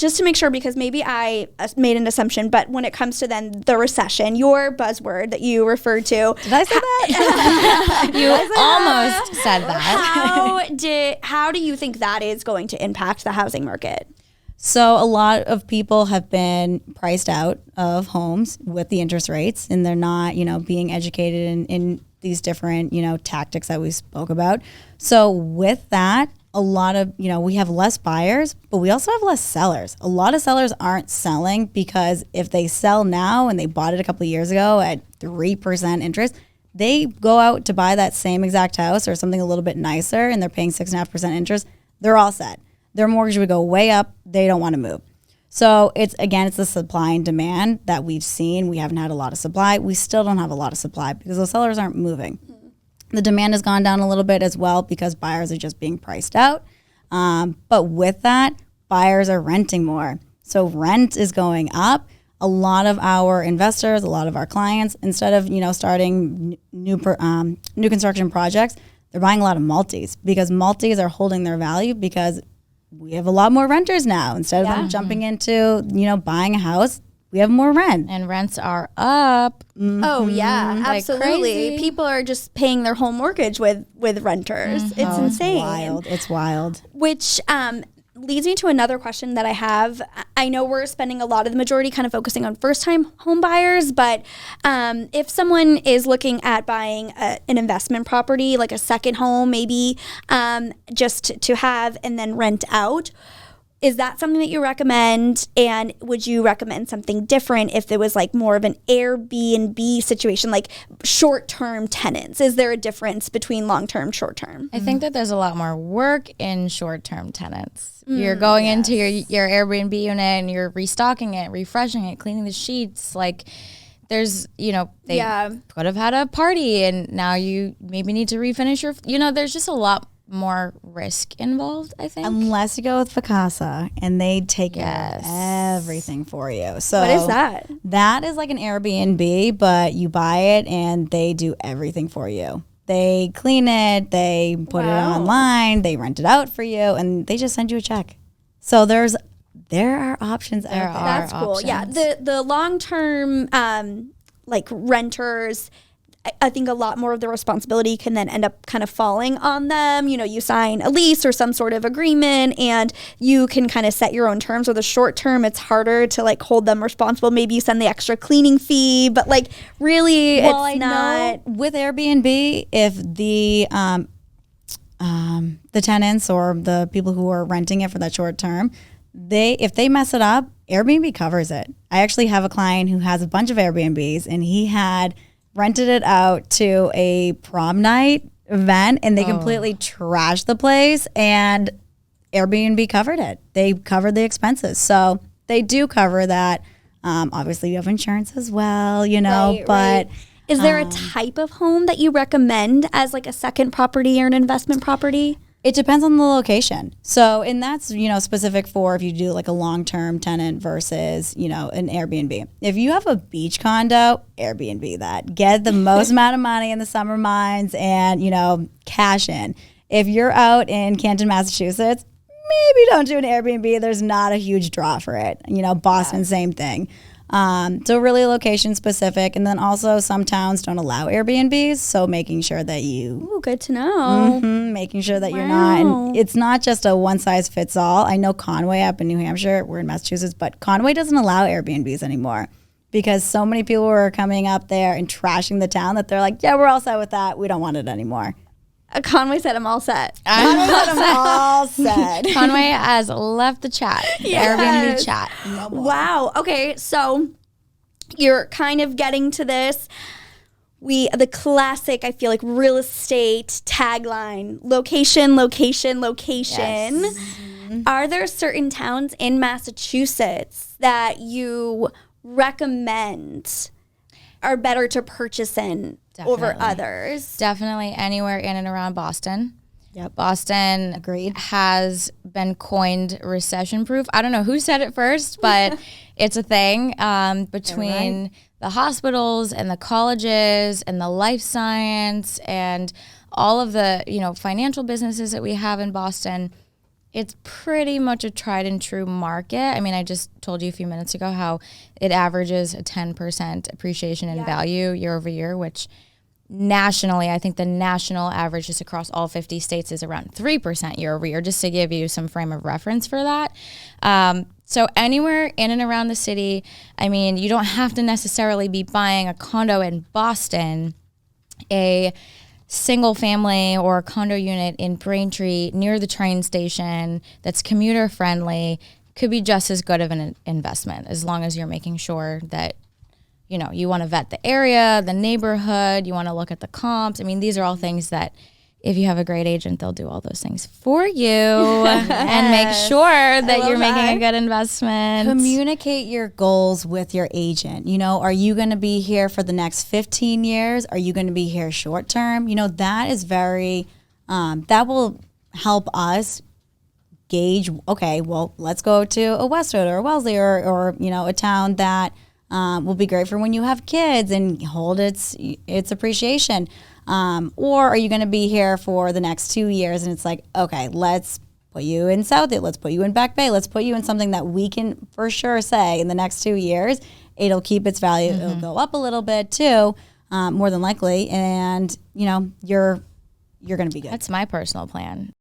just to make sure, because maybe I made an assumption, but when it comes to then the recession, your buzzword that you referred to. Did I say that? You almost said that. How do you think that is going to impact the housing market? So a lot of people have been priced out of homes with the interest rates, and they're not, being educated in these different, tactics that we spoke about. So with that, a lot of, we have less buyers, but we also have less sellers. A lot of sellers aren't selling because if they sell now and they bought it a couple of years ago at 3% interest, they go out to buy that same exact house or something a little bit nicer and they're paying 6.5% interest. They're all set. Their mortgage would go way up. They don't want to move. So it's the supply and demand that we've seen. We haven't had a lot of supply. We still don't have a lot of supply because those sellers aren't moving. The demand has gone down a little bit as well because buyers are just being priced out. But with that, buyers are renting more. So rent is going up. A lot of our investors, a lot of our clients, instead of, starting new construction projects, they're buying a lot of multis because multis are holding their value because we have a lot more renters now. Instead of them jumping into, buying a house, we have more rent. And rents are up. Mm-hmm. Oh, yeah, like absolutely. crazy. People are just paying their home mortgage with renters. Mm-hmm. It's insane. It's wild. Which leads me to another question that I have. I know we're spending a lot of the majority kind of focusing on first-time home buyers, but if someone is looking at buying an investment property, like a second home maybe, just to have and then rent out, is that something that you recommend? And would you recommend something different if there was like more of an Airbnb situation, like short-term tenants? Is there a difference between long-term, short-term? I think that there's a lot more work in short-term tenants. You're going into your Airbnb unit and you're restocking it, refreshing it, cleaning the sheets. Like there's, they could have had a party and now you maybe need to refinish your, there's just a lot more risk involved, I think. Unless you go with Vacasa and they take everything for you. So what is that? That is like an Airbnb, but you buy it and they do everything for you. They clean it, they put it online, they rent it out for you, and they just send you a check. So there are options out there. That's cool. Options. Yeah, the long-term like renters, I think a lot more of the responsibility can then end up kind of falling on them. You sign a lease or some sort of agreement and you can kind of set your own terms. Or the short term, it's harder to like hold them responsible. Maybe you send the extra cleaning fee, but like really it's not. With Airbnb, if the tenants or the people who are renting it for that short term, if they mess it up, Airbnb covers it. I actually have a client who has a bunch of Airbnbs and he had rented it out to a prom night event and they completely trashed the place and Airbnb covered it. They covered the expenses. So they do cover that. Obviously you have insurance as well, but right. Is there a type of home that you recommend as like a second property or an investment property? It depends on the location. So, and that's, specific for if you do like a long-term tenant versus, an Airbnb. If you have a beach condo, Airbnb that. Get the most amount of money in the summer months and, cash in. If you're out in Canton, Massachusetts, maybe don't do an Airbnb. There's not a huge draw for it. Boston, same thing. So really location specific. And then also some towns don't allow Airbnbs. So making sure that Ooh, good to know. Making sure that you're not, and it's not just a one size fits all. I know Conway up in New Hampshire, we're in Massachusetts, but Conway doesn't allow Airbnbs anymore because so many people were coming up there and trashing the town that they're like, yeah, we're all set with that. We don't want it anymore. Conway said I'm all set. I'm all set. Conway has left the chat, the Airbnb chat. No more. Wow. Okay, so you're kind of getting to this. The classic, I feel like, real estate tagline: location, location, location. Yes. Mm-hmm. Are there certain towns in Massachusetts that you recommend are better to purchase in over others? Definitely anywhere in and around Boston. Yep. Boston Agreed. has been coined recession-proof. I don't know who said it first, but it's a thing between the hospitals and the colleges and the life science and all of the financial businesses that we have in Boston. it's pretty much a tried and true market. I mean, I just told you a few minutes ago how it averages a 10% appreciation in value year over year, which nationally, I think the national average just across all 50 states is around 3% year over year, just to give you some frame of reference for that. So anywhere in and around the city, I mean, you don't have to necessarily be buying a condo in Boston, a single family or a condo unit in Braintree near the train station that's commuter friendly could be just as good of an investment, as long as you're making sure that, you know, you want to vet the area, the neighborhood, you want to look at the comps. I mean, these are all things that if you have a great agent, they'll do all those things for you and make sure that you're making a good investment. Communicate your goals with your agent. You know, are you going to be here for the next 15 years? Are you going to be here short term? You know, that is very, that will help us gauge, okay, well, let's go to a Westwood or a Wellesley or you know, a town that will be great for when you have kids and hold its appreciation. Or are you going to be here for the next 2 years? And it's like, okay, let's put you in Southie, let's put you in Back Bay, let's put you in something that we can for sure say in the next 2 years, it'll keep its value. It'll go up a little bit too, more than likely. And, you know, you're going to be good. That's my personal plan.